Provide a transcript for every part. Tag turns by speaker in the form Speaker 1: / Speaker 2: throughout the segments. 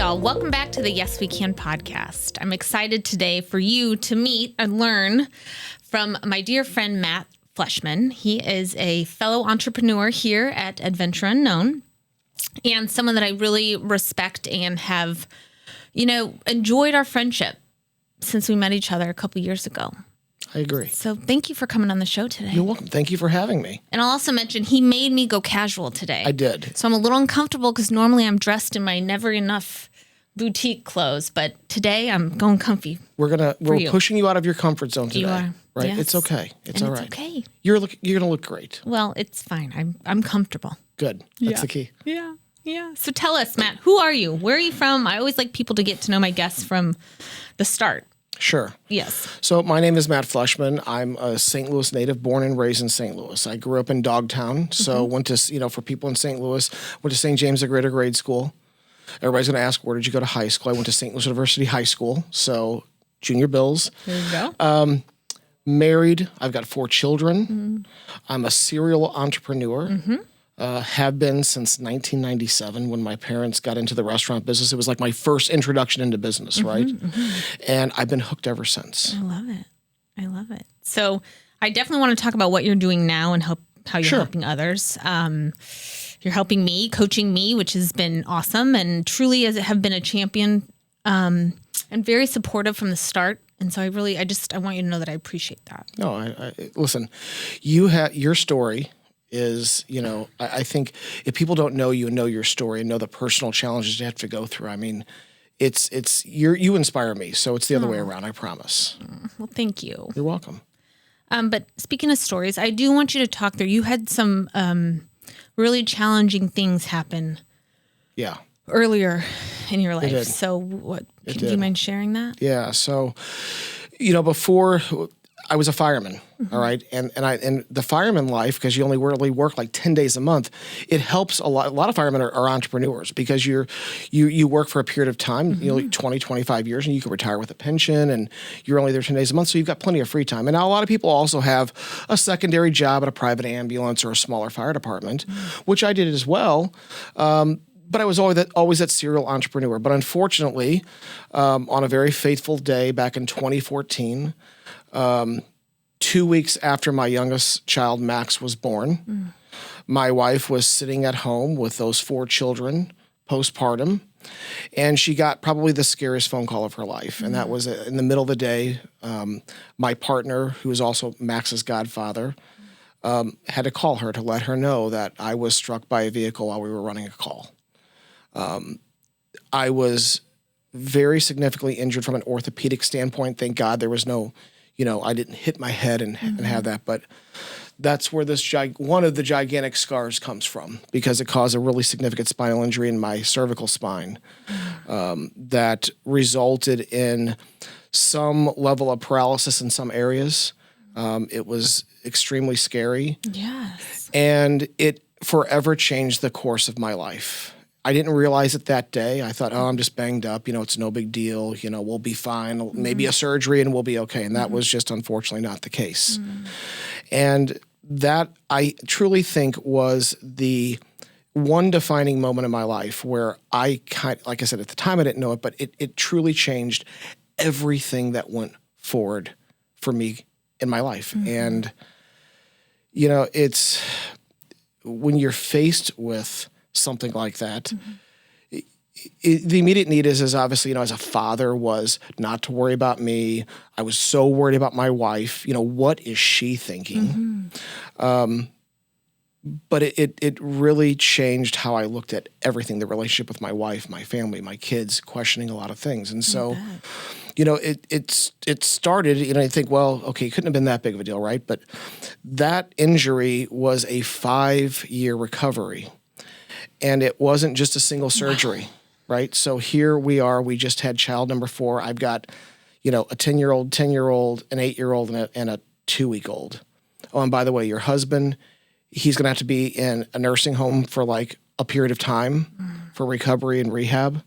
Speaker 1: y'all. Welcome back to the Yes We Can podcast. I'm excited today for you to meet and learn from my dear friend, Matt Fleshman. He is a fellow entrepreneur here at Adventure Unknown and someone that I really respect and have, enjoyed our friendship since we met each other a couple years ago.
Speaker 2: I agree.
Speaker 1: So thank you for coming on the show today.
Speaker 2: You're welcome. Thank you for having me.
Speaker 1: And I'll also mention he made me go casual today.
Speaker 2: I did.
Speaker 1: So I'm a little uncomfortable because normally I'm dressed in my never enough boutique clothes, but today I'm going comfy.
Speaker 2: We're pushing you out of your comfort zone today.
Speaker 1: You are.
Speaker 2: Right?
Speaker 1: Yes.
Speaker 2: It's okay. It's all right.
Speaker 1: It's okay.
Speaker 2: You're going to look great.
Speaker 1: Well, it's fine. I'm comfortable.
Speaker 2: Good. That's the key.
Speaker 1: Yeah. Yeah. So tell us, Matt, who are you? Where are you from? I always like people to get to know my guests from the start.
Speaker 2: Sure.
Speaker 1: Yes.
Speaker 2: So my name is Matt Fleshman. I'm a St. Louis native, born and raised in St. Louis. I grew up in Dogtown. So went to, for people in St. Louis, went to St. James the Greater grade school. Everybody's going to ask, where did you go to high school? I went to St. Louis University High School. So Junior Bills.
Speaker 1: There you go.
Speaker 2: Married. I've got 4 children. I'm a serial entrepreneur. Have been since 1997 when my parents got into the restaurant business. It was like my first introduction into business, right? And I've been hooked ever since.
Speaker 1: I love it. I love it. So I definitely want to talk about what you're doing now and how you're helping others. You're helping me, coaching me, which has been awesome, and truly have been a champion and very supportive from the start. And so I want you to know that I appreciate that.
Speaker 2: No, I listen, your story is, I think if people don't know you and know your story and know the personal challenges you have to go through, I mean, you inspire me. So it's the other way around, I promise.
Speaker 1: Well, thank you.
Speaker 2: You're welcome.
Speaker 1: But speaking of stories, I do want you to talk there. You had some really challenging things happen.
Speaker 2: Yeah.
Speaker 1: Earlier in your life.
Speaker 2: It did.
Speaker 1: So do you mind sharing that?
Speaker 2: Yeah. So, before I was a fireman, all right, and the fireman life, because you only really work like 10 days a month, it helps a lot. A lot of firemen are entrepreneurs because you work for a period of time, 20, 25 years, and you can retire with a pension, and you're only there 10 days a month, so you've got plenty of free time. And now a lot of people also have a secondary job at a private ambulance or a smaller fire department, which I did as well. But I was always that serial entrepreneur. But unfortunately, on a very fateful day back in 2014, 2 weeks after my youngest child, Max, was born, my wife was sitting at home with those 4 children postpartum, and she got probably the scariest phone call of her life. And that was in the middle of the day. My partner, who is also Max's godfather, had to call her to let her know that I was struck by a vehicle while we were running a call. I was very significantly injured from an orthopedic standpoint. Thank God there was no, I didn't hit my head and have that. But that's where one of the gigantic scars comes from, because it caused a really significant spinal injury in my cervical spine that resulted in some level of paralysis in some areas. It was extremely scary. Yes. And it forever changed the course of my life. I didn't realize it that day. I thought, I'm just banged up. It's no big deal. We'll be fine. Maybe a surgery and we'll be okay. And that was just unfortunately not the case. And that I truly think was the one defining moment in my life where like I said, at the time I didn't know it, but it truly changed everything that went forward for me in my life. And, it's when you're faced with something like that, the immediate need is obviously, as a father, was not to worry about me. I was so worried about my wife. What is she thinking? But it really changed how I looked at everything, the relationship with my wife, my family, my kids, questioning a lot of things. And so, it started, you think, well, okay, it couldn't have been that big of a deal, right? But that injury was a 5-year recovery. And it wasn't just a single surgery, right? So here we are. We just had child number 4. I've got, a 10-year-old, 10-year-old, an 8-year-old, and a 2-week-old. Oh, and by the way, your husband, he's going to have to be in a nursing home for like a period of time for recovery and rehab.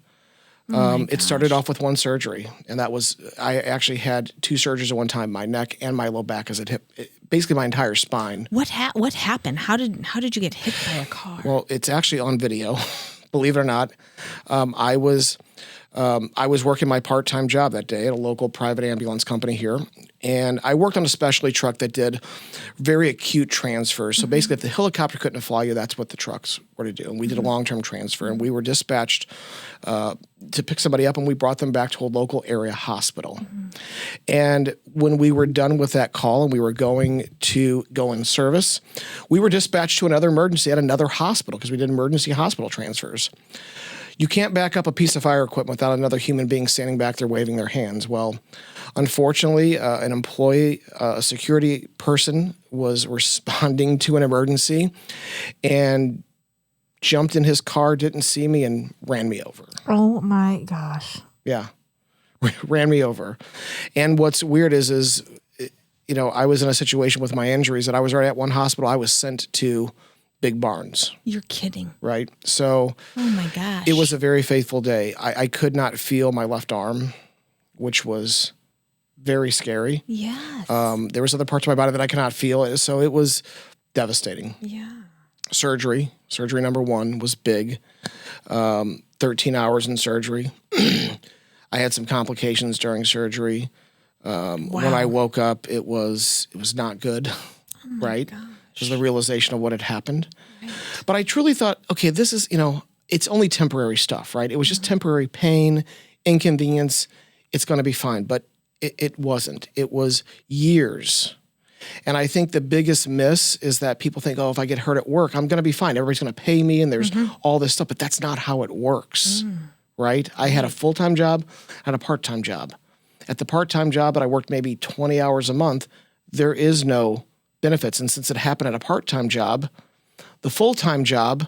Speaker 2: It started off with one surgery, and that was, I actually had 2 surgeries at one time, my neck and my low back as basically my entire spine.
Speaker 1: What happened? How did you get hit by a car?
Speaker 2: Well, it's actually on video, believe it or not. I was I was working my part-time job that day at a local private ambulance company here, and I worked on a specialty truck that did very acute transfers. So basically, if the helicopter couldn't fly you, that's what the trucks were to do. And we did a long-term transfer, and we were dispatched to pick somebody up, and we brought them back to a local area hospital. And when we were done with that call and we were going to go in service, we were dispatched to another emergency at another hospital because we did emergency hospital transfers. You can't back up a piece of fire equipment without another human being standing back there waving their hands. Well, unfortunately, an employee, a security person was responding to an emergency and jumped in his car, didn't see me, and ran me over.
Speaker 1: Oh my gosh.
Speaker 2: Yeah, ran me over. And what's weird is, you know, I was in a situation with my injuries that I was already at one hospital. I was sent to Big Barnes.
Speaker 1: You're kidding.
Speaker 2: Right? So
Speaker 1: oh my gosh.
Speaker 2: It was a very faithful day. I could not feel my left arm, which was very scary.
Speaker 1: Yes.
Speaker 2: There was other parts of my body that I could not feel. So it was devastating.
Speaker 1: Yeah.
Speaker 2: Surgery number 1 was big. 13 hours in surgery. I had some complications during surgery.
Speaker 1: Wow.
Speaker 2: When I woke up, it was not good.
Speaker 1: Oh
Speaker 2: right?
Speaker 1: Gosh.
Speaker 2: It was the realization of what had happened. Right. But I truly thought, okay, this is, you know, it's only temporary stuff, right? It was just temporary pain, inconvenience. It's going to be fine. But it wasn't. It was years. And I think the biggest miss is that people think, oh, if I get hurt at work, I'm going to be fine. Everybody's going to pay me and there's all this stuff. But that's not how it works, right? I had a full-time job and a part-time job. At the part-time job, I worked maybe 20 hours a month. There is no benefits. And since it happened at a part-time job, the full-time job,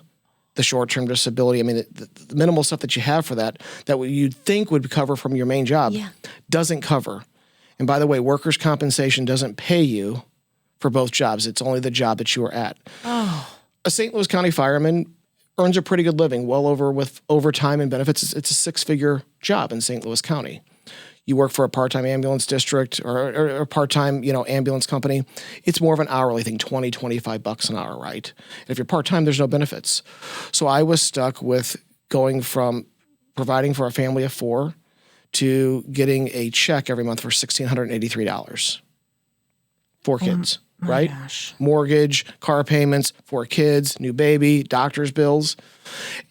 Speaker 2: the short-term disability, I mean, the minimal stuff that you have for that you'd think would cover from your main job, doesn't cover. And by the way, workers' compensation doesn't pay you for both jobs. It's only the job that you are at.
Speaker 1: Oh.
Speaker 2: A St. Louis County fireman earns a pretty good living, well over with overtime and benefits. It's a 6-figure job in St. Louis County. You work for a part-time ambulance district or a part-time, you know, ambulance company. It's more of an hourly thing, $20, $25 an hour, right? And if you're part-time, there's no benefits. So I was stuck with going from providing for a family of 4 to getting a check every month for $1,683. 4 kids, right?
Speaker 1: Gosh.
Speaker 2: Mortgage, car payments, 4 kids, new baby, doctor's bills.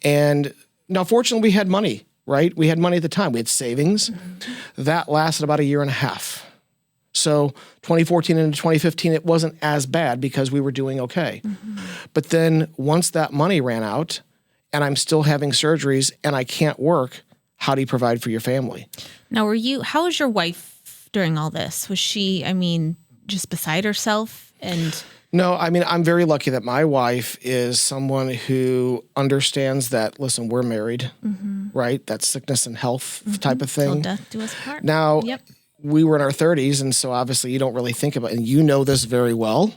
Speaker 2: And now, fortunately, we had money. Right? We had money at the time. We had savings. That lasted about 1.5 years. So 2014 into 2015, it wasn't as bad because we were doing okay. But then once that money ran out and I'm still having surgeries and I can't work, how do you provide for your family?
Speaker 1: Now, how was your wife during all this? Was she, I mean, just beside herself? And
Speaker 2: no, I mean, I'm very lucky that my wife is someone who understands that, listen, we're married, right? That's sickness and health type of thing.
Speaker 1: Till death do us part.
Speaker 2: Now, we were in our 30s, and so obviously you don't really think about it, and you know this very well,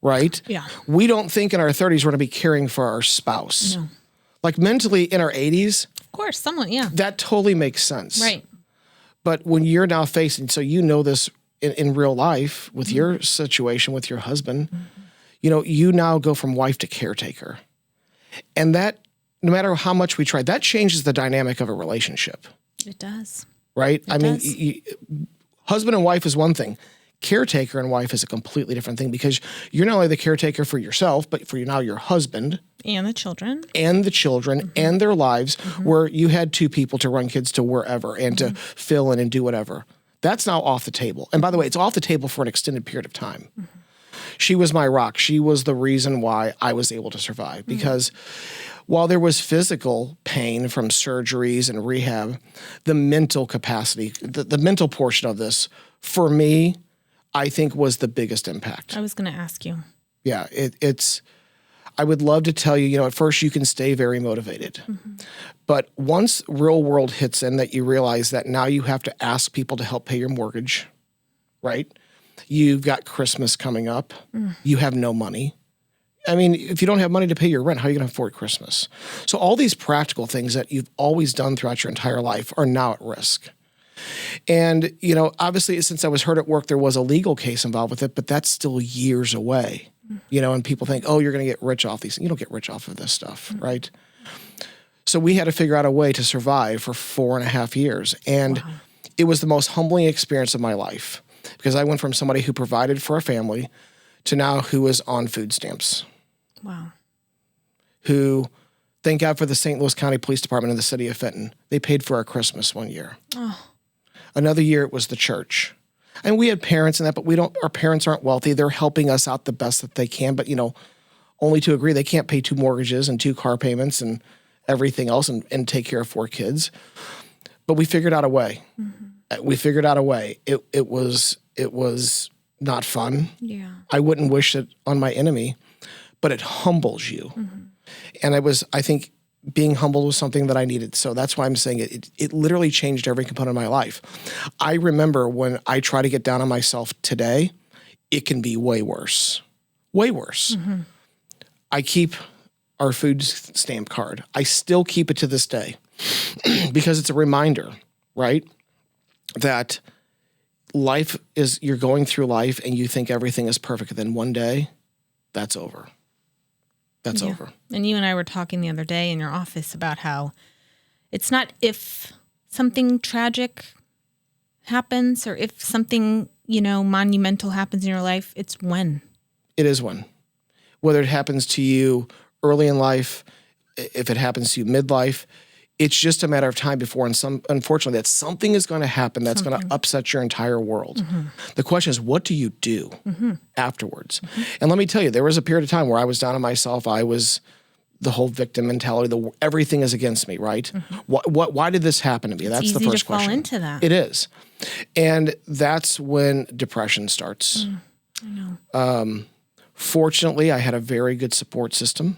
Speaker 2: right?
Speaker 1: Yeah.
Speaker 2: We don't think in our 30s we're going to be caring for our spouse. No. Like mentally in our 80s.
Speaker 1: Of course, someone, yeah.
Speaker 2: That totally makes sense.
Speaker 1: Right.
Speaker 2: But when you're now facing, so you know this in real life with your situation with your husband, you now go from wife to caretaker. And that, no matter how much we try, that changes the dynamic of a relationship.
Speaker 1: It does.
Speaker 2: Right? I mean, husband and wife is one thing. Caretaker and wife is a completely different thing because you're not only the caretaker for yourself, but for now your husband.
Speaker 1: And the children.
Speaker 2: And the children and their lives, where you had 2 people to run kids to wherever and to fill in and do whatever. That's now off the table. And by the way, it's off the table for an extended period of time. She was my rock. She was the reason why I was able to survive because while there was physical pain from surgeries and rehab, the mental capacity, the mental portion of this, for me, I think was the biggest impact.
Speaker 1: I was going to ask you.
Speaker 2: Yeah, it's. I would love to tell you, at first you can stay very motivated. But once real world hits in that you realize that now you have to ask people to help pay your mortgage, right? You've got Christmas coming up. You have no money. I mean, if you don't have money to pay your rent, how are you going to afford Christmas? So all these practical things that you've always done throughout your entire life are now at risk. And, obviously, since I was hurt at work, there was a legal case involved with it, but that's still years away. And people think, oh, you're going to get rich off these. You don't get rich off of this stuff, right? So we had to figure out a way to survive for 4.5 years. And it was the most humbling experience of my life because I went from somebody who provided for a family to now who is on food stamps.
Speaker 1: Wow.
Speaker 2: Who, thank God for the St. Louis County Police Department in the city of Fenton. They paid for our Christmas one year.
Speaker 1: Oh.
Speaker 2: Another year it was the church. And we had parents in that, but our parents aren't wealthy. They're helping us out the best that they can. But, only to agree, they can't pay 2 mortgages and 2 car payments and everything else and take care of 4 kids. But we figured out a way. Mm-hmm. We figured out a way. It was not fun.
Speaker 1: Yeah.
Speaker 2: I wouldn't wish it on my enemy, but it humbles you. Mm-hmm. And I think being humbled was something that I needed. So that's why I'm saying it literally changed every component of my life. I remember when I try to get down on myself today, it can be way worse. Way worse. Mm-hmm. I keep our food stamp card. I still keep it to this day because it's a reminder, right? That life is, you're going through life and you think everything is perfect. And then one day, that's over. That's over.
Speaker 1: And you and I were talking the other day in your office about how it's not if something tragic happens or if something, monumental happens in your life, it's when.
Speaker 2: It is when. Whether it happens to you early in life, if it happens to you midlife, it's just a matter of time before, unfortunately, that something is going to happen that's going to upset your entire world. Mm-hmm. The question is, what do you do afterwards? Mm-hmm. And let me tell you, there was a period of time where I was down on myself. I was the whole victim mentality. Everything is against me, right? Mm-hmm. Why did this happen to me? That's the first question.
Speaker 1: Fall into that.
Speaker 2: It is. And that's when depression starts.
Speaker 1: I know.
Speaker 2: Fortunately, I had a very good support system.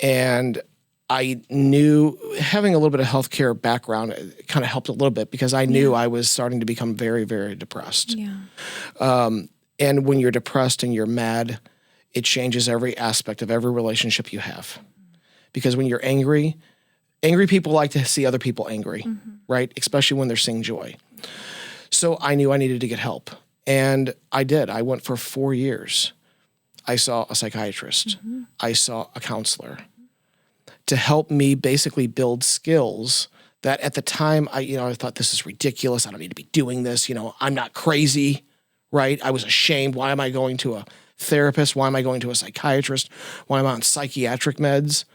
Speaker 2: And I knew having a little bit of healthcare background kind of helped a little bit because I knew I was starting to become very, very depressed. Yeah. And when you're depressed and you're mad, it changes every aspect of every relationship you have. Because when you're angry people like to see other people angry, right? Especially when they're seeing joy. So I knew I needed to get help. And I did. I went for 4 years. I saw a psychiatrist. I saw a counselor. To help me basically build skills that at the time I thought this is ridiculous. I don't need to be doing this. I'm not crazy, right? I was ashamed. Why am I going to a therapist? Why am I going to a psychiatrist? Why am I on psychiatric meds?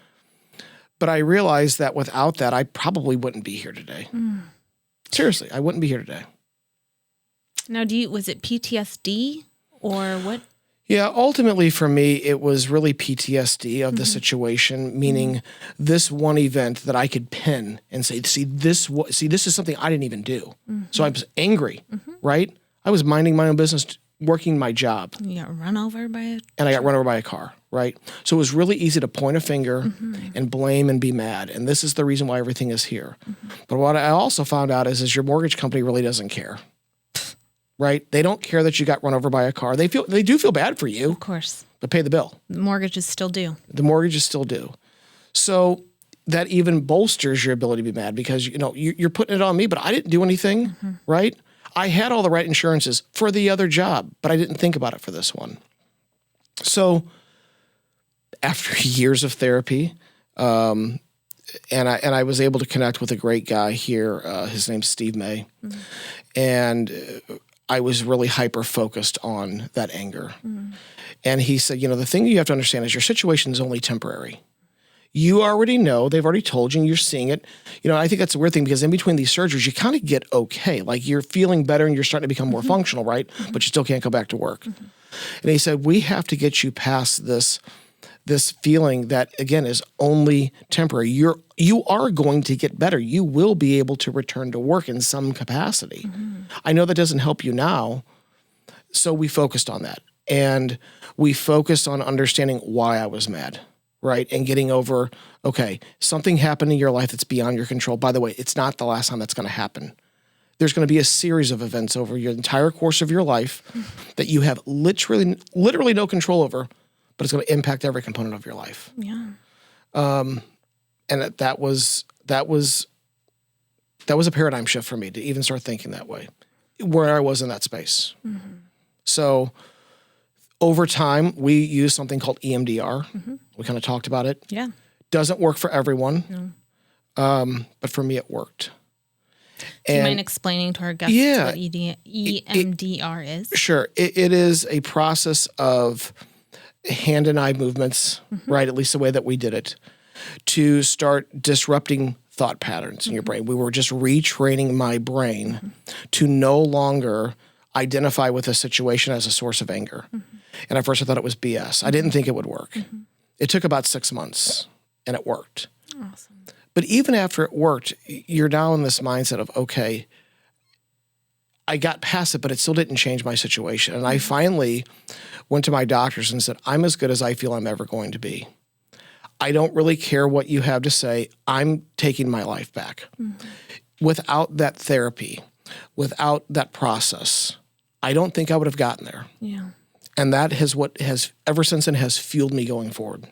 Speaker 2: But I realized that without that, I probably wouldn't be here today. Seriously, I wouldn't be here today.
Speaker 1: Now, was it PTSD or what?
Speaker 2: Yeah, ultimately for me, it was really PTSD of the situation, meaning this one event that I could pin and say, this is something I didn't even do. So I was angry, right? I was minding my own business, working my job.
Speaker 1: You got run over by a
Speaker 2: And I got run over by a car, right? So it was really easy to point a finger and blame and be mad. And this is the reason why everything is here. But what I also found out is your mortgage company really doesn't care. Right? They don't care that you got run over by a car. They do feel bad for you.
Speaker 1: Of course.
Speaker 2: But pay the bill.
Speaker 1: The mortgage is still due.
Speaker 2: The mortgage is still due. So that even bolsters your ability to be mad because, you're putting it on me, but I didn't do anything, right? I had all the right insurances for the other job, but I didn't think about it for this one. So after years of therapy, and I was able to connect with a great guy here. His name's Steve May. And I was really hyper-focused on that anger. And he said, the thing you have to understand is your situation is only temporary. You already know, they've already told you and you're seeing it. I think that's a weird thing because in between these surgeries, you kind of get okay. Like you're feeling better and you're starting to become more functional, right? But you still can't go back to work. And he said, we have to get you past this feeling that, again, is only temporary. You are going to get better. You will be able to return to work in some capacity. I know that doesn't help you now, so we focused on that. And we focused on understanding why I was mad, right? And getting over, okay, something happened in your life that's beyond your control. By the way, it's not the last time that's going to happen. There's going to be a series of events over your entire course of your life that you have literally no control over, but it's going to impact every component of your life.
Speaker 1: Yeah.
Speaker 2: And that was a paradigm shift for me to even start thinking that way, where I was in that space. So over time, we use something called EMDR. We kind of talked about it.
Speaker 1: Yeah.
Speaker 2: Doesn't work for everyone. But for me, it worked.
Speaker 1: Do you mind explaining to our guests what EMDR is?
Speaker 2: Sure. It is a process of hand and eye movements, right? At least the way that we did it, to start disrupting thought patterns in your brain. We were just retraining my brain to no longer identify with a situation as a source of anger. And at first I thought it was BS. I didn't think it would work. It took about 6 months and it worked.
Speaker 1: Awesome.
Speaker 2: But even after it worked, you're now in this mindset of, okay, I got past it, but it still didn't change my situation. And I finally went to my doctors and said, I'm as good as I feel I'm ever going to be. I don't really care what you have to say. I'm taking my life back. Without that therapy, without that process, I don't think I would have gotten there.
Speaker 1: Yeah.
Speaker 2: And that is what has, ever since then, has fueled me going forward.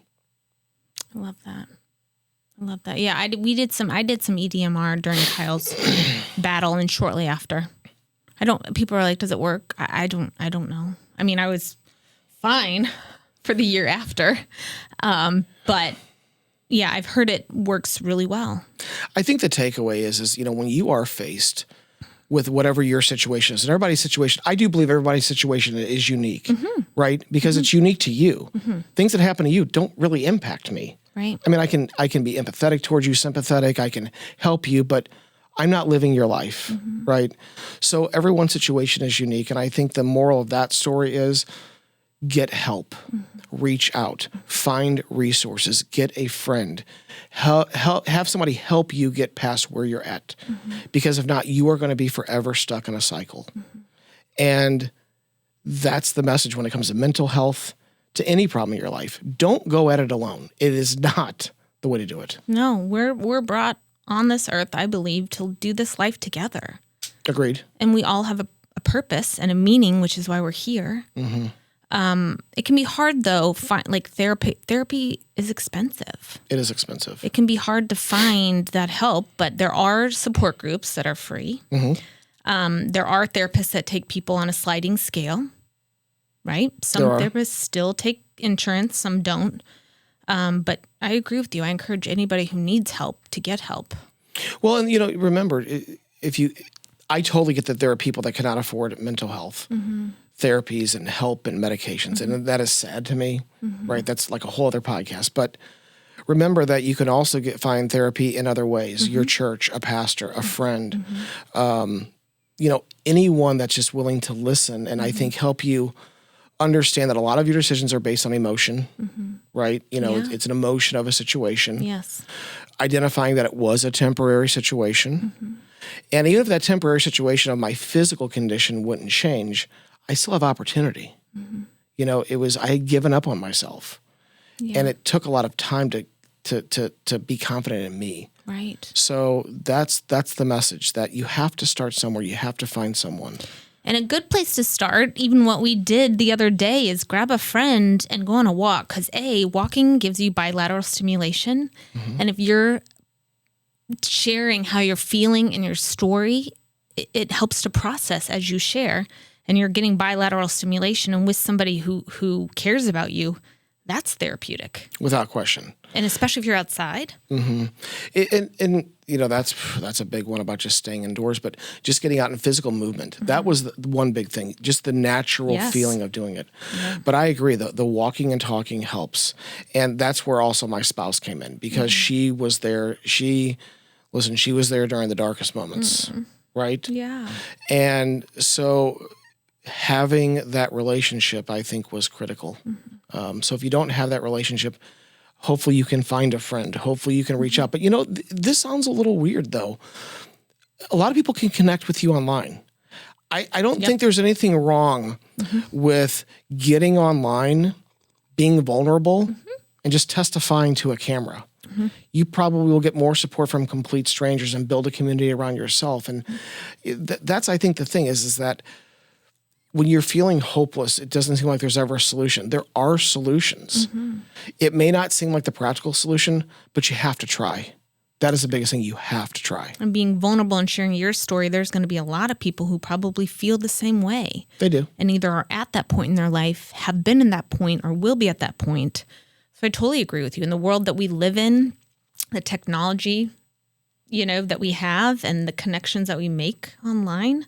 Speaker 1: I love that. Yeah, I did some EDMR during Kyle's battle and shortly after. People are like, does it work? I don't know. I mean, I was fine for the year after. But yeah, I've heard it works really well.
Speaker 2: I think the takeaway is, when you are faced with whatever your situation is, and everybody's situation, I do believe everybody's situation is unique, right? Because it's unique to you. Things that happen to you don't really impact me.
Speaker 1: Right.
Speaker 2: I mean, I can be empathetic towards you, sympathetic, I can help you, but I'm not living your life, right? So everyone's situation is unique. And I think the moral of that story is get help, reach out, find resources, get a friend, have somebody help you get past where you're at. Because if not, you are going to be forever stuck in a cycle. And that's the message when it comes to mental health, to any problem in your life. Don't go at it alone. It is not the way to do it.
Speaker 1: No, we're brought on this earth, I believe, to do this life together.
Speaker 2: Agreed.
Speaker 1: And we all have a purpose and a meaning, which is why we're here. It can be hard though. Therapy is expensive.
Speaker 2: It is expensive.
Speaker 1: It can be hard to find that help, but there are support groups that are free. There are therapists that take people on a sliding scale. Right? Some therapists still take insurance, some don't. But I agree with you. I encourage anybody who needs help to get help.
Speaker 2: Well, and remember, I totally get that there are people that cannot afford mental health therapies and help and medications, and that is sad to me. Right? That's like a whole other podcast. But remember that you can also find therapy in other ways. Your church, a pastor, a friend, anyone that's just willing to listen, and I think help you understand that a lot of your decisions are based on emotion, right? It's an emotion of a situation.
Speaker 1: Yes.
Speaker 2: Identifying that it was a temporary situation. And even if that temporary situation of my physical condition wouldn't change, I still have opportunity. I had given up on myself. And it took a lot of time to be confident in me.
Speaker 1: Right.
Speaker 2: So that's the message, that you have to start somewhere. You have to find someone.
Speaker 1: And a good place to start, even what we did the other day, is grab a friend and go on a walk. Because walking gives you bilateral stimulation. And if you're sharing how you're feeling in your story, it helps to process as you share. And you're getting bilateral stimulation. And with somebody who cares about you, that's therapeutic.
Speaker 2: Without question.
Speaker 1: And especially if you're outside.
Speaker 2: And that's a big one about just staying indoors, but just getting out in physical movement. That was the one big thing, just the natural feeling of doing it. But I agree, the walking and talking helps. And that's where also my spouse came in, because she was there. She was there during the darkest moments, right?
Speaker 1: Yeah.
Speaker 2: And so having that relationship, I think, was critical. So if you don't have that relationship, hopefully you can find a friend. Hopefully you can reach out. But this sounds a little weird though. A lot of people can connect with you online. I don't think there's anything wrong with getting online, being vulnerable, and just testifying to a camera. You probably will get more support from complete strangers and build a community around yourself. And that's, I think, the thing is that when you're feeling hopeless, it doesn't seem like there's ever a solution. There are solutions. It may not seem like the practical solution, but you have to try. That is the biggest thing. You have to try.
Speaker 1: And being vulnerable and sharing your story, there's going to be a lot of people who probably feel the same way.
Speaker 2: They do.
Speaker 1: And either are at that point in their life, have been in that point, or will be at that point. So I totally agree with you. In the world that we live in, the technology that we have and the connections that we make online,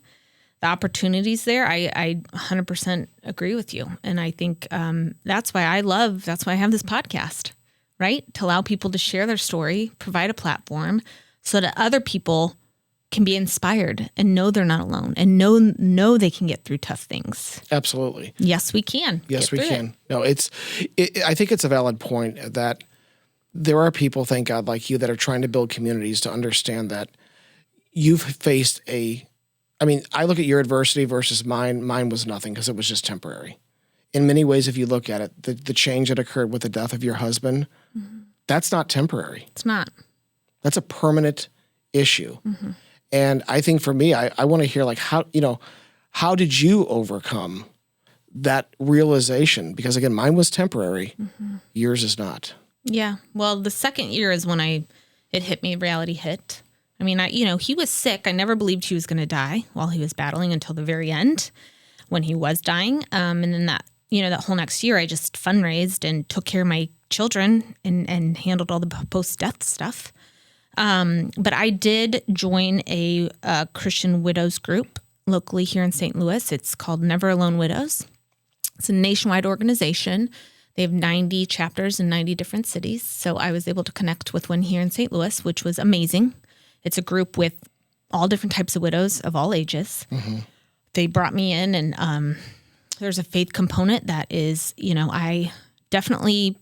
Speaker 1: the opportunities there, I 100% agree with you. And I think that's why I have this podcast, right? To allow people to share their story, provide a platform so that other people can be inspired and know they're not alone and know they can get through tough things.
Speaker 2: Absolutely.
Speaker 1: Yes, we can.
Speaker 2: Yes, we can. No, I think it's a valid point that there are people, thank God, like you that are trying to build communities to understand that you've faced I look at your adversity versus mine. Mine was nothing because it was just temporary. In many ways, if you look at it, the change that occurred with the death of your husband, that's not temporary.
Speaker 1: It's not.
Speaker 2: That's a permanent issue. And I think for me, I want to hear like how did you overcome that realization? Because again, mine was temporary. Yours is not.
Speaker 1: Yeah. Well, the second year is when it hit me, reality hit. I mean, he was sick. I never believed he was going to die while he was battling until the very end when he was dying. And then that whole next year, I just fundraised and took care of my children and handled all the post-death stuff. But I did join a Christian widows group locally here in St. Louis. It's called Never Alone Widows. It's a nationwide organization. They have 90 chapters in 90 different cities. So I was able to connect with one here in St. Louis, which was amazing. It's a group with all different types of widows of all ages. They brought me in, and there's a faith component that is, I definitely,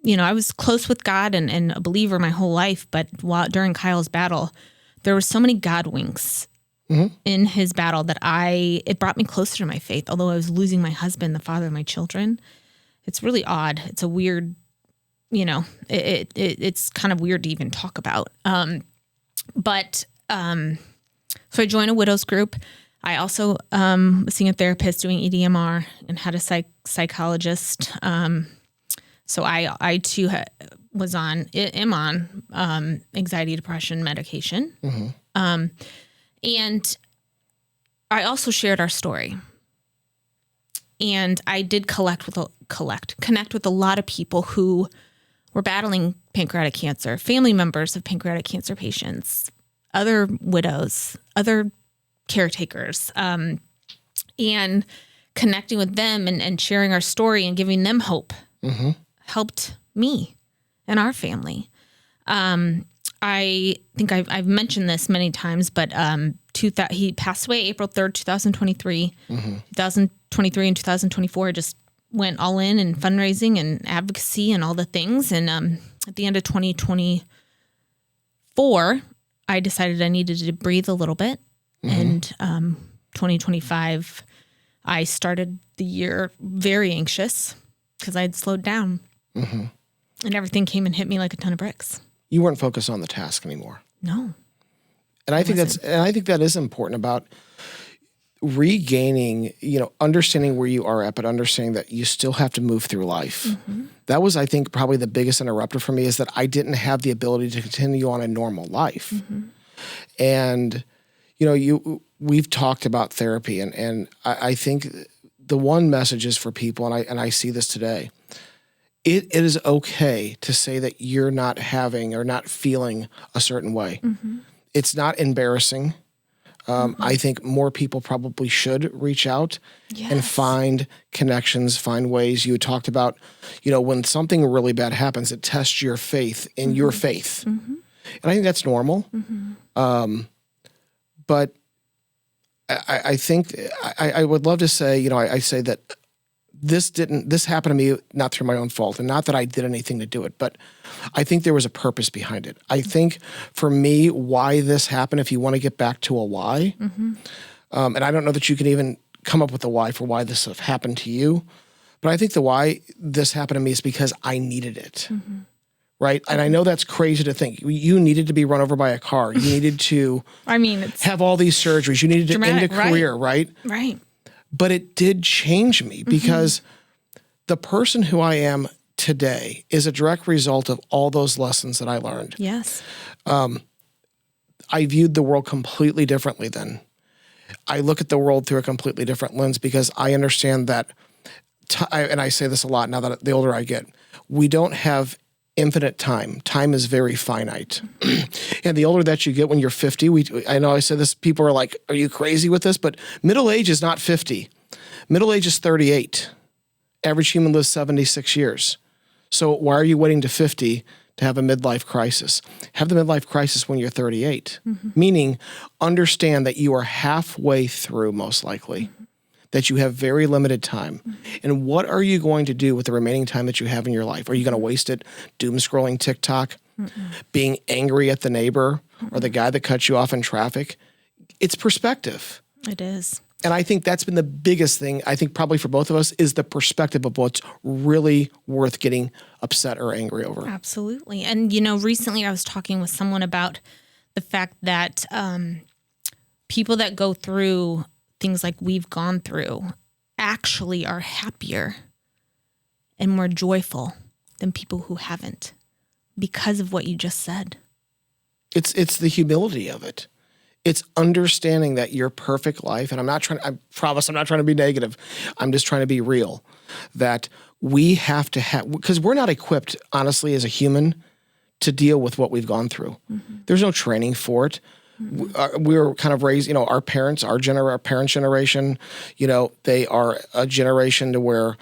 Speaker 1: I was close with God and a believer my whole life, but during Kyle's battle, there were so many God winks in his battle that it brought me closer to my faith, although I was losing my husband, the father of my children. It's really odd. It's a weird, it's kind of weird to even talk about. So I joined a widows group. I also was seeing a therapist doing EDMR and had a psychologist. So I too am on anxiety, depression medication. And I also shared our story. And I did connect with a lot of people who were battling pancreatic cancer, family members of pancreatic cancer patients, other widows, other caretakers, and connecting with them and sharing our story and giving them hope helped me and our family. I think I've mentioned this many times, but he passed away April 3rd, 2023. 2023 and 2024 just went all in fundraising and advocacy and all the things. And at the end of 2024, I decided I needed to breathe a little bit. And 2025, I started the year very anxious because I had slowed down. And everything came and hit me like a ton of bricks.
Speaker 2: You weren't focused on the task anymore.
Speaker 1: No.
Speaker 2: And I think that is important about regaining, understanding where you are at, but understanding that you still have to move through life. That was, I think, probably the biggest interrupter for me, is that I didn't have the ability to continue on a normal life. And, we've talked about therapy, and I think the one message is for people, and I see this today. It is okay to say that you're not having or not feeling a certain way. It's not embarrassing. I think more people probably should reach out and find connections, find ways. You talked about, when something really bad happens, it tests your faith in your faith. And I think that's normal. But I think I would love to say, I say that this happened to me not through my own fault, and not that I did anything to do it, but I think there was a purpose behind it. I think for me, why this happened, if you want to get back to a why, and I don't know that you can even come up with a why for why this happened to you, but I think the why this happened to me is because I needed it. Right? And I know that's crazy to think. You needed to be run over by a car. You needed to have all these surgeries. You needed to end a career, right?
Speaker 1: Right.
Speaker 2: But it did change me, because the person who I am today is a direct result of all those lessons that I learned.
Speaker 1: Yes.
Speaker 2: I viewed the world completely differently then. I look at the world through a completely different lens, because I understand that, and I say this a lot now that the older I get, we don't have infinite time. Time is very finite. And the older that you get when you're 50, I know I said this, people are like, are you crazy with this? But middle age is not 50. Middle age is 38. Average human lives 76 years. So why are you waiting to 50 to have a midlife crisis? Have the midlife crisis when you're 38, meaning understand that you are halfway through, most likely, that you have very limited time. And what are you going to do with the remaining time that you have in your life? Are you going to waste it doom scrolling TikTok, being angry at the neighbor or the guy that cuts you off in traffic? It's perspective.
Speaker 1: It is.
Speaker 2: And I think that's been the biggest thing, I think probably for both of us, is the perspective of what's really worth getting upset or angry over.
Speaker 1: Absolutely. And, recently I was talking with someone about the fact that people that go through things like we've gone through actually are happier and more joyful than people who haven't because of what you just said.
Speaker 2: It's the humility of it. It's understanding that your perfect life, and I promise I'm not trying to be negative. I'm just trying to be real, that we have to have, because we're not equipped, honestly, as a human to deal with what we've gone through. There's no training for it. We were kind of raised, our parents, our parents' generation, they are a generation to where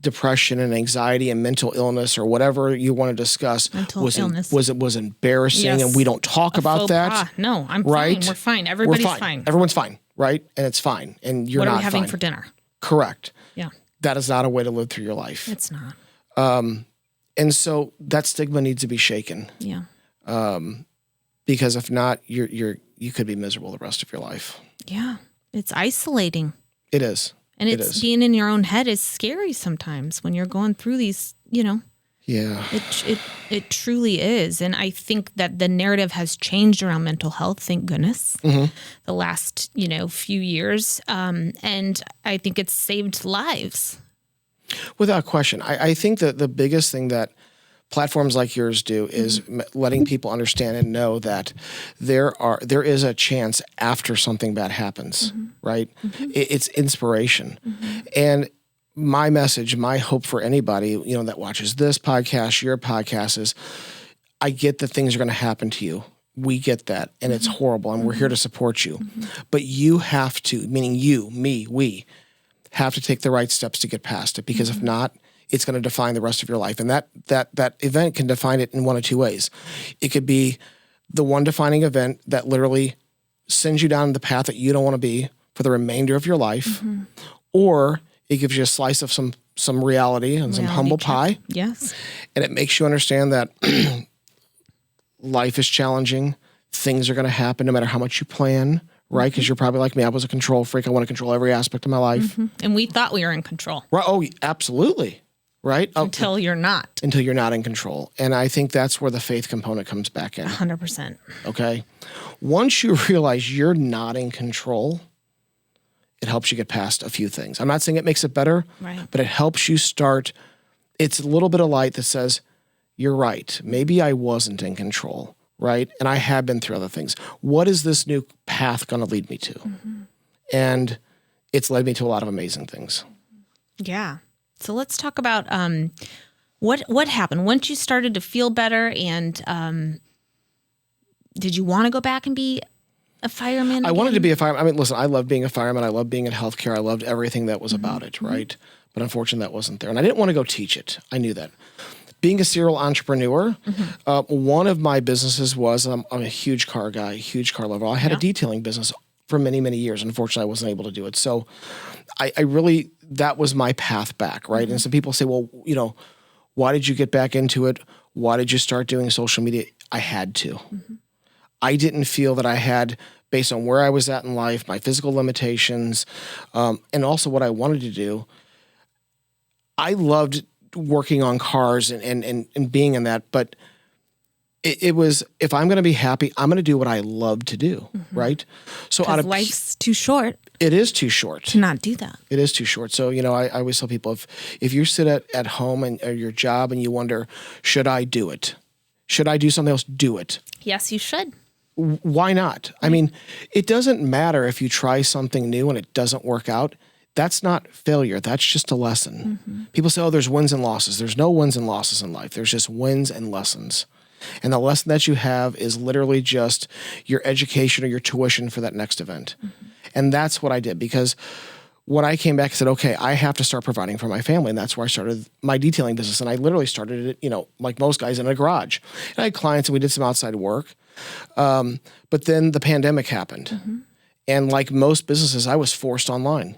Speaker 2: depression and anxiety and mental illness or whatever you want to discuss was embarrassing, yes. And we don't talk about that.
Speaker 1: No, I'm fine. We're fine. Everybody's fine.
Speaker 2: Everyone's fine, right? And it's fine. And you're not fine.
Speaker 1: What are we having for dinner?
Speaker 2: Correct.
Speaker 1: Yeah.
Speaker 2: That is not a way to live through your life.
Speaker 1: It's not.
Speaker 2: And so that stigma needs to be shaken.
Speaker 1: Yeah.
Speaker 2: Because if not, you could be miserable the rest of your life.
Speaker 1: Yeah. It's isolating.
Speaker 2: It is.
Speaker 1: And being in your own head is scary sometimes when you're going through these, Yeah. It truly is. And I think that the narrative has changed around mental health, thank goodness, the last, few years. And I think it's saved lives.
Speaker 2: Without question. I think that the biggest thing that platforms like yours do is letting people understand and know that there is a chance after something bad happens, right? It's inspiration. And my message, my hope for anybody, that watches this podcast, your podcast, is I get that things are going to happen to you. We get that, and it's horrible, and we're here to support you. But you have to, meaning you, me, we, have to take the right steps to get past it, because if not, it's going to define the rest of your life. And that event can define it in one of two ways. It could be the one defining event that literally sends you down the path that you don't want to be for the remainder of your life, or it gives you a slice of some reality and some humble pie.
Speaker 1: Yes.
Speaker 2: And it makes you understand that life is challenging. Things are going to happen no matter how much you plan, right? Because you're probably like me. I was a control freak. I want to control every aspect of my life.
Speaker 1: And we thought we were in control.
Speaker 2: Right. Oh, absolutely. Right?
Speaker 1: Until you're not.
Speaker 2: Until you're not in control. And I think that's where the faith component comes back in.
Speaker 1: 100%.
Speaker 2: Okay? Once you realize you're not in control, it helps you get past a few things. I'm not saying it makes it better,
Speaker 1: right,
Speaker 2: but it helps you start. It's a little bit of light that says, you're right. Maybe I wasn't in control, right? And I have been through other things. What is this new path going to lead me to? And it's led me to a lot of amazing things.
Speaker 1: Yeah. So let's talk about what happened once you started to feel better, and did you want to go back and be a fireman again?
Speaker 2: I wanted to be a fireman. I mean, listen, I love being a fireman. I love being in healthcare. I loved everything that was about it, right? But unfortunately, that wasn't there. And I didn't want to go teach it. I knew that. Being a serial entrepreneur, one of my businesses was, I'm a huge car guy, huge car lover. I had a detailing business for many, many years. Unfortunately, I wasn't able to do it. So I really, that was my path back, right? And some people say, well, why did you get back into it? Why did you start doing social media? I had to. I didn't feel that I had, based on where I was at in life, my physical limitations, and also what I wanted to do. I loved working on cars and being in that, but it was, if I'm going to be happy, I'm going to do what I love to do, right? So
Speaker 1: life's too short.
Speaker 2: It is too short
Speaker 1: to not do that.
Speaker 2: It is too short. So, I always tell people, if you sit at home or your job and you wonder, should I do it? Should I do something else? Do it.
Speaker 1: Yes, you should.
Speaker 2: Why not? I mean, it doesn't matter if you try something new and it doesn't work out. That's not failure. That's just a lesson. People say, oh, there's wins and losses. There's no wins and losses in life. There's just wins and lessons. And the lesson that you have is literally just your education or your tuition for that next event. And that's what I did, because when I came back and said, okay, I have to start providing for my family. And that's where I started my detailing business. And I literally started it, you know, like most guys, in a garage. And I had clients and we did some outside work. But then the pandemic happened. And like most businesses, I was forced online,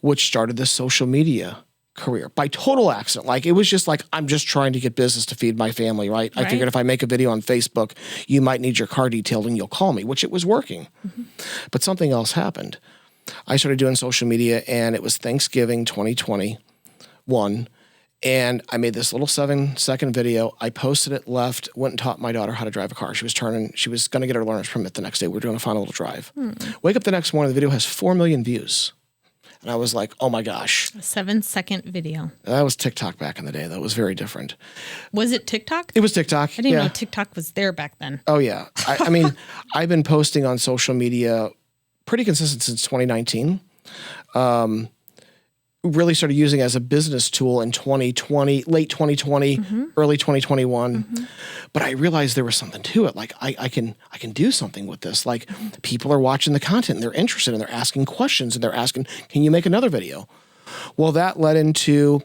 Speaker 2: which started this social media career by total accident. Like, it was just like, I'm just trying to get business to feed my family, right? I figured if I make a video on Facebook, you might need your car detailed and you'll call me, which it was working. But something else happened. I started doing social media, and it was Thanksgiving 2021. And I made this little 7-second video. I posted it, left, went and taught my daughter how to drive a car. She was going to get her learner's permit the next day. We were doing a final little drive. Wake up the next morning, the video has 4 million views. And I was like, oh my gosh.
Speaker 1: A 7-second video.
Speaker 2: That was TikTok back in the day. That was very different.
Speaker 1: Was it TikTok?
Speaker 2: It was TikTok.
Speaker 1: I didn't know TikTok was there back then.
Speaker 2: Oh, yeah. I mean, I've been posting on social media pretty consistent since 2019. Really started using it as a business tool in 2020, late 2020, early 2021. But I realized there was something to it. Like, I can do something with this. Like, people are watching the content and they're interested and they're asking questions and they're asking, can you make another video? Well, that led into,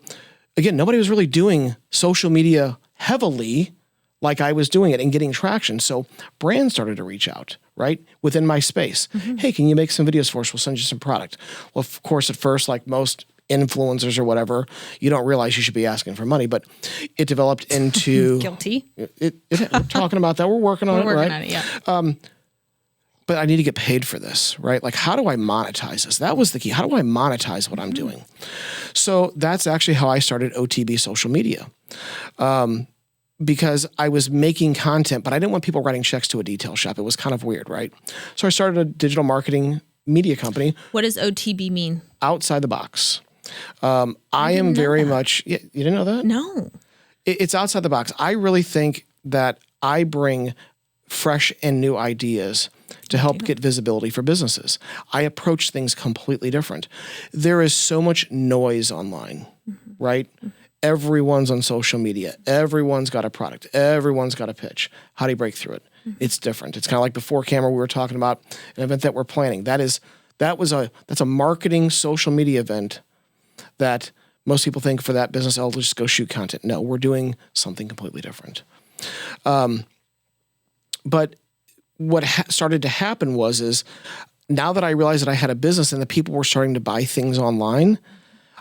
Speaker 2: again, nobody was really doing social media heavily like I was doing it and getting traction. So brands started to reach out, right? Within my space. Hey, can you make some videos for us? We'll send you some product. Well, of course, at first, like most influencers or whatever, you don't realize you should be asking for money, but it developed into
Speaker 1: guilty.
Speaker 2: We're talking about that. We're working on it, right?
Speaker 1: We're working on it, yeah.
Speaker 2: But I need to get paid for this, right? Like, how do I monetize this? That was the key. How do I monetize what I'm doing? So that's actually how I started OTB Social Media. Because I was making content, but I didn't want people writing checks to a detail shop. It was kind of weird, right? So I started a digital marketing media company.
Speaker 1: What does OTB mean? Outside
Speaker 2: the box. I am very much, you didn't know that?
Speaker 1: No.
Speaker 2: It's outside the box. I really think that I bring fresh and new ideas to help get visibility for businesses. I approach things completely different. There is so much noise online, right? Everyone's on social media. Everyone's got a product. Everyone's got a pitch. How do you break through it? It's different. It's kind of like before camera, we were talking about an event that we're planning. That's a marketing social media event that most people think for that business, oh, let's just go shoot content. No, we're doing something completely different. But what started to happen is now that I realized that I had a business and the people were starting to buy things online,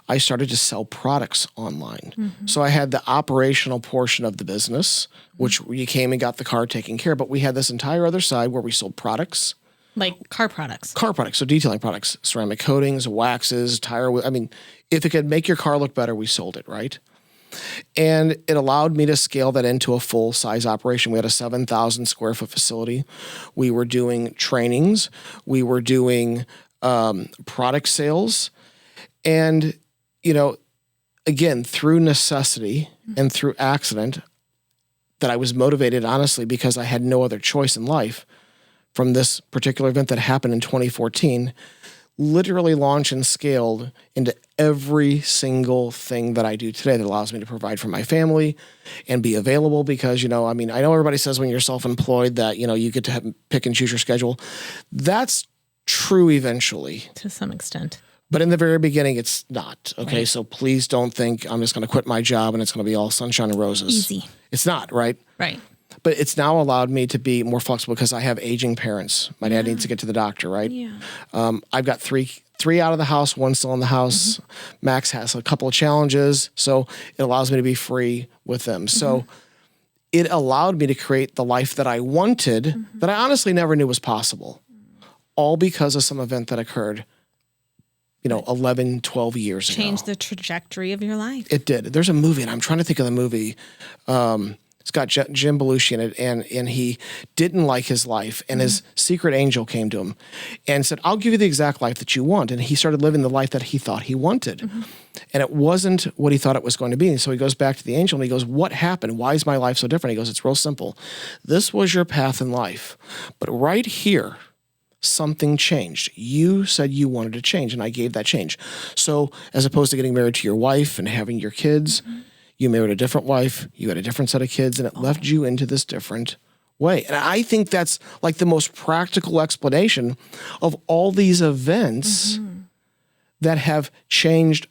Speaker 2: I started to sell products online. So I had the operational portion of the business, which you came and got the car taken care of, but we had this entire other side where we sold products.
Speaker 1: Like car products.
Speaker 2: Car products, so detailing products, ceramic coatings, waxes, tire. I mean, if it could make your car look better, we sold it, right? And it allowed me to scale that into a full-size operation. We had a 7,000 square foot facility. We were doing trainings. We were doing product sales. And, you know, again, through necessity and through accident, that I was motivated, honestly, because I had no other choice in life, from this particular event that happened in 2014, literally launched and scaled into every single thing that I do today that allows me to provide for my family and be available. Because, you know, I mean, I know everybody says when you're self-employed that, you know, you get to pick and choose your schedule. That's true eventually.
Speaker 1: To some extent.
Speaker 2: But in the very beginning, it's not. Okay, right. So please don't think I'm just going to quit my job and it's going to be all sunshine and roses.
Speaker 1: Easy.
Speaker 2: It's not, right?
Speaker 1: Right.
Speaker 2: But it's now allowed me to be more flexible because I have aging parents. My dad needs to get to the doctor, right?
Speaker 1: Yeah.
Speaker 2: I've got three out of the house, one still in the house. Max has a couple of challenges, so it allows me to be free with them. So it allowed me to create the life that I wanted, that I honestly never knew was possible, all because of some event that occurred, you know, 11, 12 years ago.
Speaker 1: Changed the trajectory of your life.
Speaker 2: It did. There's a movie, and I'm trying to think of the movie. It's got Jim Belushi in it, and he didn't like his life, and his secret angel came to him and said, I'll give you the exact life that you want. And he started living the life that he thought he wanted. And it wasn't what he thought it was going to be. And so he goes back to the angel and he goes, what happened? Why is my life so different? He goes, it's real simple. This was your path in life. But right here, something changed. You said you wanted to change, and I gave that change. So as opposed to getting married to your wife and having your kids, you married a different wife, you had a different set of kids, and it left you into this different way. And I think that's like the most practical explanation of all these events that have changed.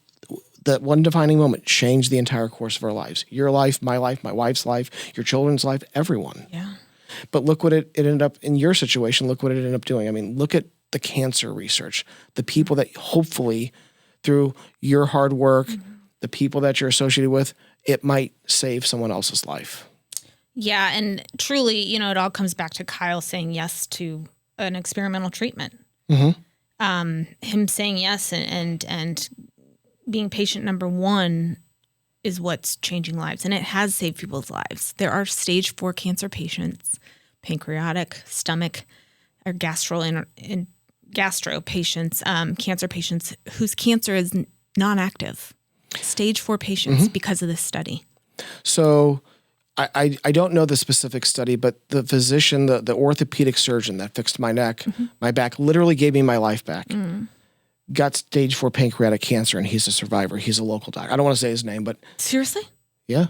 Speaker 2: That one defining moment changed the entire course of our lives. Your life, my wife's life, your children's life, everyone.
Speaker 1: Yeah.
Speaker 2: But look what it ended up, in your situation, look what it ended up doing. I mean, look at the cancer research, the people that hopefully through your hard work, the people that you're associated with, it might save someone else's life.
Speaker 1: Yeah. And truly, you know, it all comes back to Kyle saying yes to an experimental treatment. Him saying yes and being patient number one is what's changing lives. And it has saved people's lives. There are stage 4 cancer patients, pancreatic, stomach, or gastro patients, cancer patients whose cancer is non-active. Stage 4 patients because of this study.
Speaker 2: So I don't know the specific study, but the physician, the orthopedic surgeon that fixed my neck, my back, literally gave me my life back. Got stage 4 pancreatic cancer, and he's a survivor. He's a local doctor. I don't want to say his name, but...
Speaker 1: Seriously?
Speaker 2: Yeah.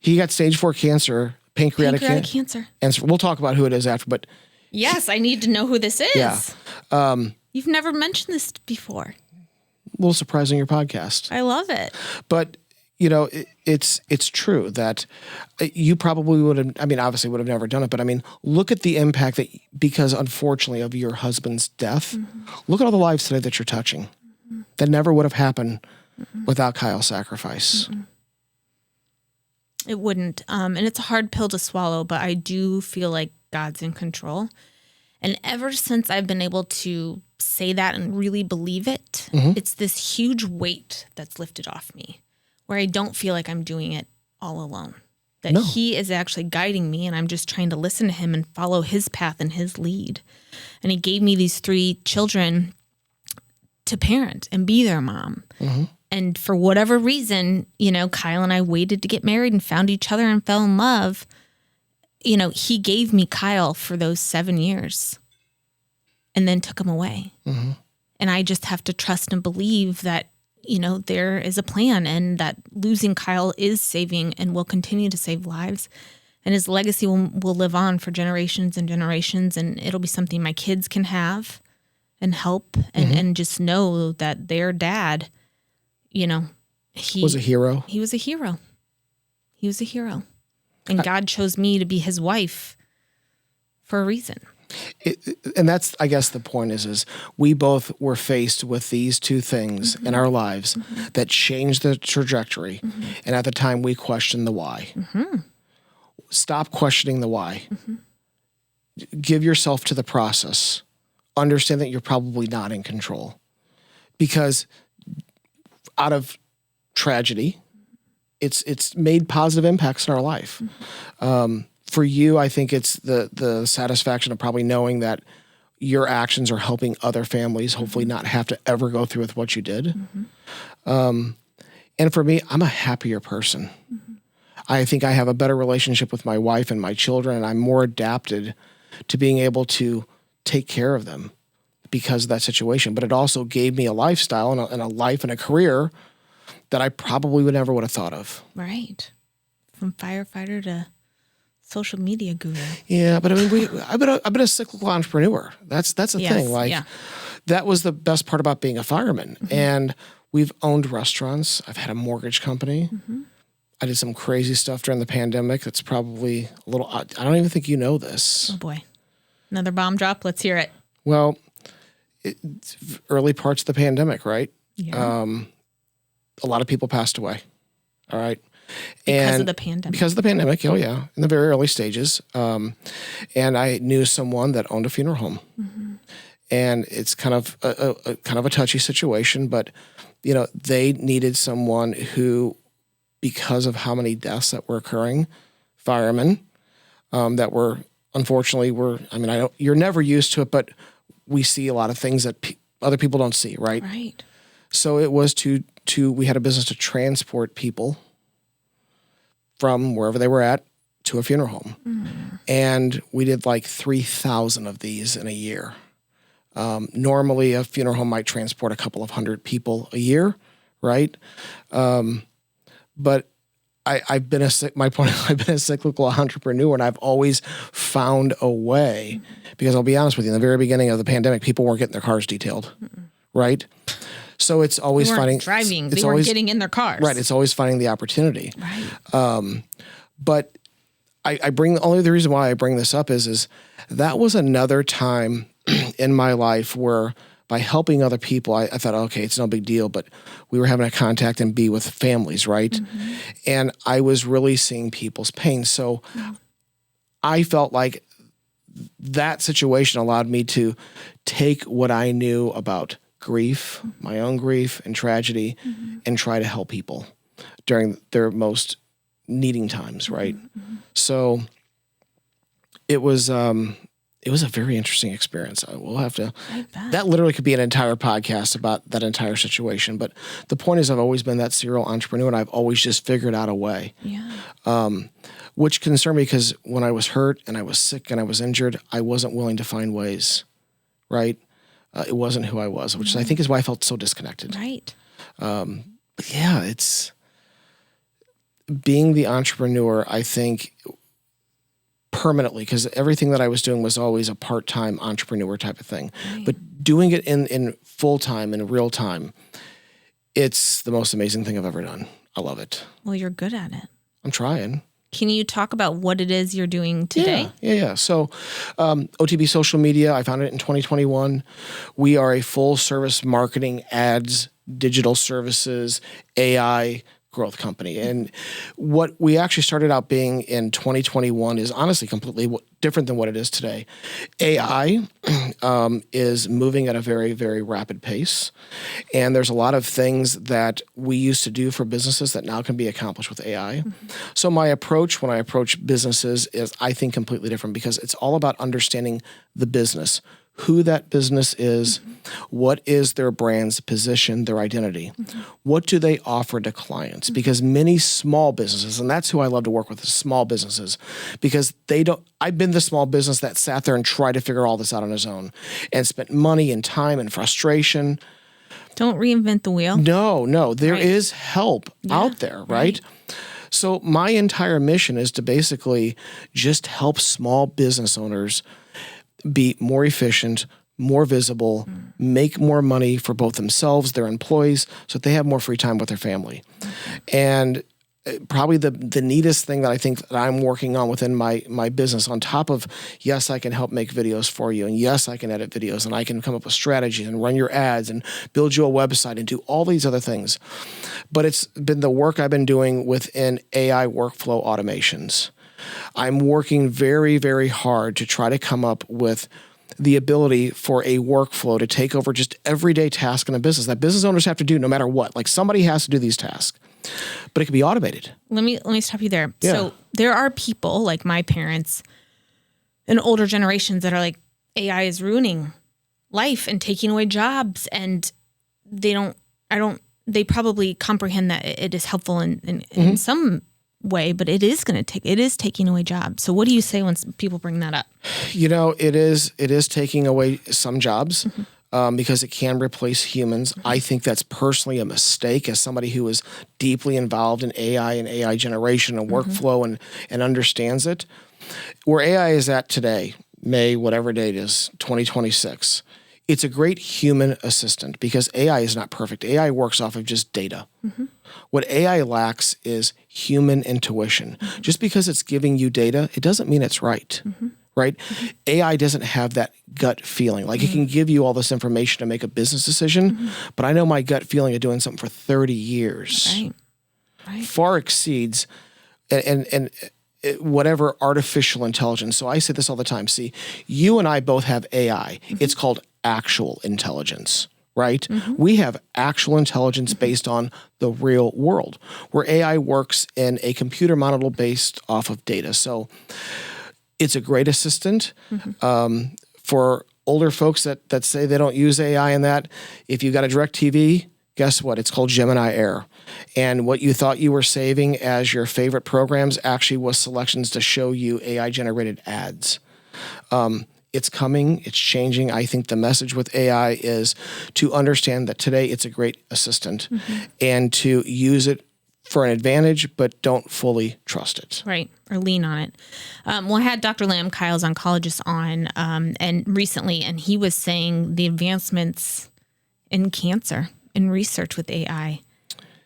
Speaker 2: He got stage 4 cancer, pancreatic cancer. And so we'll talk about who it is after, but...
Speaker 1: Yes, I need to know who this is.
Speaker 2: Yeah.
Speaker 1: You've never mentioned this before.
Speaker 2: A little surprise on your podcast.
Speaker 1: I love it.
Speaker 2: But, you know, it's true that you probably would have, I mean, obviously would have never done it, but I mean, look at the impact that, because unfortunately of your husband's death, look at all the lives today that you're touching. That never would have happened without Kyle's sacrifice.
Speaker 1: It wouldn't. And it's a hard pill to swallow, but I do feel like God's in control. And ever since I've been able to say that and really believe it, it's this huge weight that's lifted off me, where I don't feel like I'm doing it all alone. That he is actually guiding me, and I'm just trying to listen to him and follow his path and his lead. And he gave me these 3 children to parent and be their mom. And for whatever reason, you know, Kyle and I waited to get married and found each other and fell in love. You know, he gave me Kyle for those 7 years and then took him away. And I just have to trust and believe that, you know, there is a plan, and that losing Kyle is saving and will continue to save lives. And his legacy will live on for generations and generations. And it'll be something my kids can have and help and just know that their dad, you know, he
Speaker 2: was a hero.
Speaker 1: He was a hero. He was a hero. And God chose me to be his wife for a reason.
Speaker 2: And that's, I guess the point is we both were faced with these 2 things in our lives that changed the trajectory. And at the time we questioned the why. Stop questioning the why. Give yourself to the process. Understand that you're probably not in control. Because out of tragedy, it's made positive impacts in our life. For you, I think it's the satisfaction of probably knowing that your actions are helping other families hopefully not have to ever go through with what you did. And for me, I'm a happier person. I think I have a better relationship with my wife and my children, and I'm more adapted to being able to take care of them because of that situation. But it also gave me a lifestyle and a life and a career that I probably never would have thought of.
Speaker 1: Right. From firefighter to social media guru.
Speaker 2: Yeah, but I mean, I've been a cyclical entrepreneur. That's the thing. Like, that was the best part about being a fireman. And we've owned restaurants. I've had a mortgage company. I did some crazy stuff during the pandemic. That's probably a little. I don't even think you know this.
Speaker 1: Oh boy, another bomb drop. Let's hear it.
Speaker 2: Well, early parts of the pandemic, right?
Speaker 1: Yeah.
Speaker 2: A lot of people passed away. All right.
Speaker 1: Because of the pandemic.
Speaker 2: Because of the pandemic, oh yeah, in the very early stages. And I knew someone that owned a funeral home. And it's kind of a touchy situation, but you know, they needed someone who, because of how many deaths that were occurring, firemen that were unfortunately you're never used to it, but we see a lot of things that other people don't see, right?
Speaker 1: Right.
Speaker 2: So it was we had a business to transport people from wherever they were at to a funeral home. And we did like 3,000 of these in a year. Normally a funeral home might transport a couple of hundred people a year, right? But I've been a cyclical entrepreneur, and I've always found a way, because I'll be honest with you, in the very beginning of the pandemic, people weren't getting their cars detailed, right? So it's always finding
Speaker 1: driving.
Speaker 2: They
Speaker 1: weren't getting in their cars.
Speaker 2: Right. It's always finding the opportunity.
Speaker 1: Right.
Speaker 2: But the reason why I bring this up is that was another time in my life where by helping other people, I thought, okay, it's no big deal, but we were having a contact and be with families, right? And I was really seeing people's pain. So I felt like that situation allowed me to take what I knew about grief, my own grief and tragedy, and try to help people during their most needing times, right? So it was a very interesting experience. We'll have to, that literally could be an entire podcast about that entire situation. But the point is, I've always been that serial entrepreneur, and I've always just figured out a way. Which concerned me, because when I was hurt and I was sick and I was injured, I wasn't willing to find ways, right? It wasn't who I was, which I think is why I felt so disconnected.
Speaker 1: Right.
Speaker 2: But yeah, it's being the entrepreneur, I think, permanently, because everything that I was doing was always a part-time entrepreneur type of thing. Right. But doing it in full-time, in real time, it's the most amazing thing I've ever done. I love it.
Speaker 1: Well, you're good at it.
Speaker 2: I'm trying.
Speaker 1: Can you talk about what it is you're doing today?
Speaker 2: Yeah. So OTB Social Media, I founded it in 2021. We are a full-service marketing, ads, digital services, AI growth company. And what we actually started out being in 2021 is honestly completely different than what it is today. AI is moving at a very, very rapid pace. And there's a lot of things that we used to do for businesses that now can be accomplished with AI. So my approach when I approach businesses is, I think, completely different, because it's all about understanding the business, who that business is, what is their brand's position, their identity, what do they offer to clients? Because many small businesses, and that's who I love to work with, is small businesses, because I've been the small business that sat there and tried to figure all this out on his own and spent money and time and frustration.
Speaker 1: Don't reinvent the wheel.
Speaker 2: No, there is help out there, right? So my entire mission is to basically just help small business owners be more efficient, more visible, make more money for both themselves, their employees, so that they have more free time with their family. And probably the neatest thing that I think that I'm working on within my business, on top of, yes, I can help make videos for you, and yes, I can edit videos, and I can come up with strategies and run your ads and build you a website and do all these other things. But it's been the work I've been doing within AI workflow automations. I'm working very, very hard to try to come up with the ability for a workflow to take over just everyday tasks in a business that business owners have to do no matter what. Like, somebody has to do these tasks, but it can be automated.
Speaker 1: Let me stop you there.
Speaker 2: Yeah.
Speaker 1: So there are people like my parents and older generations that are like, AI is ruining life and taking away jobs, and they probably comprehend that it is helpful in some way, but it is taking away jobs. So what do you say when people bring that up?
Speaker 2: It is taking away some jobs because it can replace humans. I think that's personally a mistake, as somebody who is deeply involved in AI and AI generation and workflow and understands it. Where AI is at today, May, whatever date is, 2026, it's a great human assistant, because AI is not perfect. AI works off of just data. What AI lacks is human intuition. Just because it's giving you data, it doesn't mean it's right. Right? AI doesn't have that gut feeling. Like, it can give you all this information to make a business decision, but I know my gut feeling of doing something for 30 years far exceeds and whatever artificial intelligence. So I say this all the time. See, you and I both have AI. It's called actual intelligence, right? We have actual intelligence based on the real world, where AI works in a computer model based off of data. So it's a great assistant. For older folks that say they don't use AI in that, if you've got a DirecTV, Guess what? It's called Gemini Air. And what you thought you were saving as your favorite programs actually was selections to show you AI-generated ads. It's coming. It's changing. I think the message with AI is to understand that today it's a great assistant and to use it for an advantage, but don't fully trust it.
Speaker 1: Right. Or lean on it. Well, I had Dr. Lamb, Kyle's oncologist, on and recently, and he was saying the advancements in cancer and research with AI,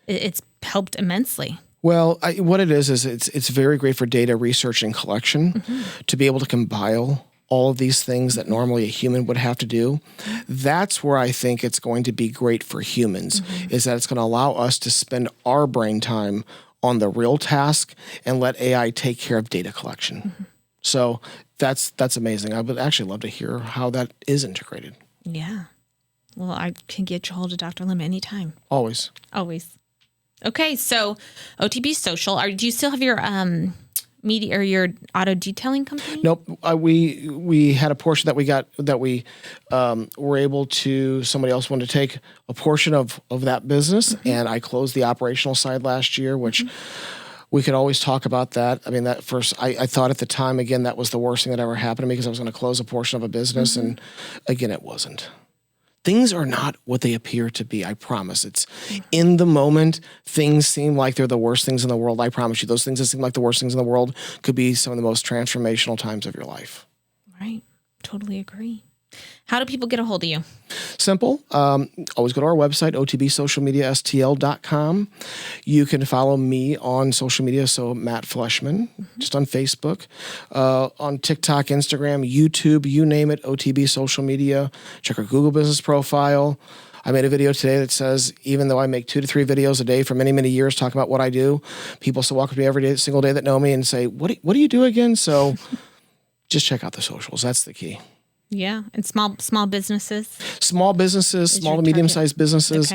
Speaker 1: it's helped immensely.
Speaker 2: Well, what it is it's very great for data research and collection to be able to compile all of these things that normally a human would have to do. That's where I think it's going to be great for humans, is that it's going to allow us to spend our brain time on the real task and let AI take care of data collection. So that's amazing. I would actually love to hear how that is integrated.
Speaker 1: Yeah. Well, I can get you hold of Dr. Lim anytime.
Speaker 2: Always.
Speaker 1: Okay, so OTB Social. Do you still have your media or your auto detailing company?
Speaker 2: Nope. We had a portion that we got that we were able to. Somebody else wanted to take a portion of that business, and I closed the operational side last year, which. We could always talk about that. I mean, that first, I thought at the time, again, that was the worst thing that ever happened to me because I was going to close a portion of a business. And again, it wasn't. Things are not what they appear to be. I promise. It's in the moment, things seem like they're the worst things in the world. I promise you, those things that seem like the worst things in the world could be some of the most transformational times of your life.
Speaker 1: Right. Totally agree. How do people get a hold of you?
Speaker 2: Simple. Always go to our website, otbsocialmediastl.com. You can follow me on social media, so Matt Fleshman, just on Facebook, on TikTok, Instagram, YouTube, you name it, OTB Social Media. Check our Google business profile. I made a video today that says, even though I make 2 to 3 videos a day for many, many years talking about what I do, people still walk up to me every day, single day that know me and say, what do you do again? So just check out the socials. That's the key.
Speaker 1: Yeah, and small businesses.
Speaker 2: Small businesses, small to medium-sized businesses.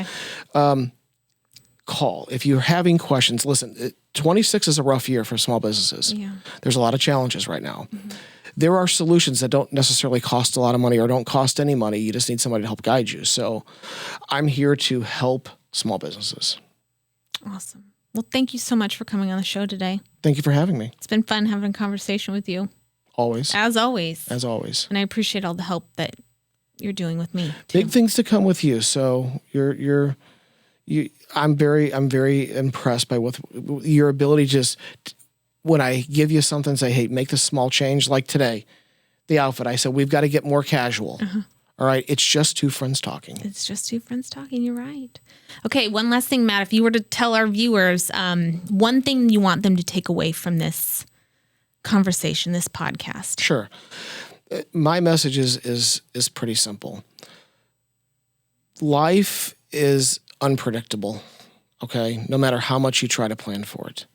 Speaker 1: Okay.
Speaker 2: Call. If you're having questions, listen, 26 is a rough year for small businesses.
Speaker 1: Yeah.
Speaker 2: There's a lot of challenges right now. There are solutions that don't necessarily cost a lot of money or don't cost any money. You just need somebody to help guide you. So I'm here to help small businesses.
Speaker 1: Awesome. Well, thank you so much for coming on the show today.
Speaker 2: Thank you for having me.
Speaker 1: It's been fun having a conversation with you.
Speaker 2: Always.
Speaker 1: As always.
Speaker 2: As always.
Speaker 1: And I appreciate all the help that you're doing with me, too.
Speaker 2: Big things to come with you. So I'm very impressed by with your ability to just, when I give you something, say, hey, make this small change. Like today, the outfit, I said, we've got to get more casual. All right. It's just 2 friends talking.
Speaker 1: It's just 2 friends talking. You're right. Okay. One last thing, Matt, if you were to tell our viewers one thing you want them to take away from this conversation, this podcast.
Speaker 2: Sure. My message is pretty simple. Life is unpredictable, okay? No matter how much you try to plan for it.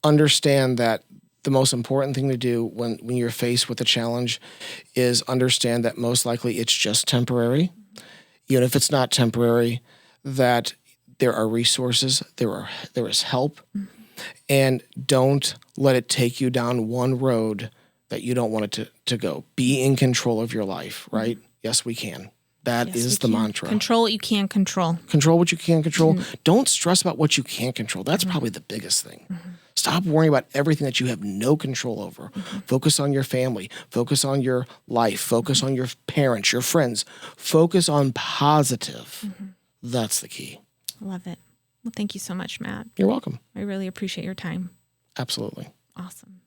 Speaker 2: Understand that the most important thing to do when you're faced with a challenge is understand that most likely it's just temporary. Even if it's not temporary, that there are resources, there is help. And don't let it take you down one road that you don't want it to go. Be in control of your life, right? Yes, we can. That is the mantra.
Speaker 1: Control what you can control.
Speaker 2: Control what you can control. Don't stress about what you can't control. That's probably the biggest thing. Stop worrying about everything that you have no control over. Focus on your family. Focus on your life. Focus on your parents, your friends. Focus on positive. That's the key.
Speaker 1: Love it. Well, thank you so much, Matt.
Speaker 2: You're welcome.
Speaker 1: I really appreciate your time.
Speaker 2: Absolutely.
Speaker 1: Awesome.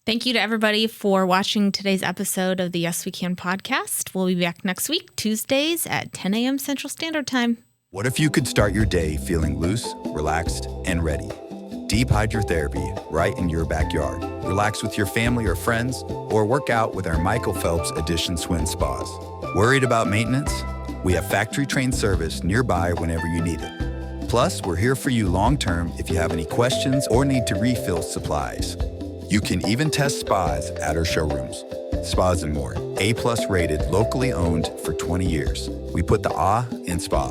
Speaker 1: Thank you to everybody for watching today's episode of the Yes We Can podcast. We'll be back next week, Tuesdays at 10 a.m. Central Standard Time.
Speaker 3: What if you could start your day feeling loose, relaxed, and ready? Deep hydrotherapy right in your backyard. Relax with your family or friends, or work out with our Michael Phelps Edition Swim Spas. Worried about maintenance? We have factory-trained service nearby whenever you need it. Plus, we're here for you long-term if you have any questions or need to refill supplies. You can even test spas at our showrooms. Spas and More, A+ rated, locally owned for 20 years. We put the in spa.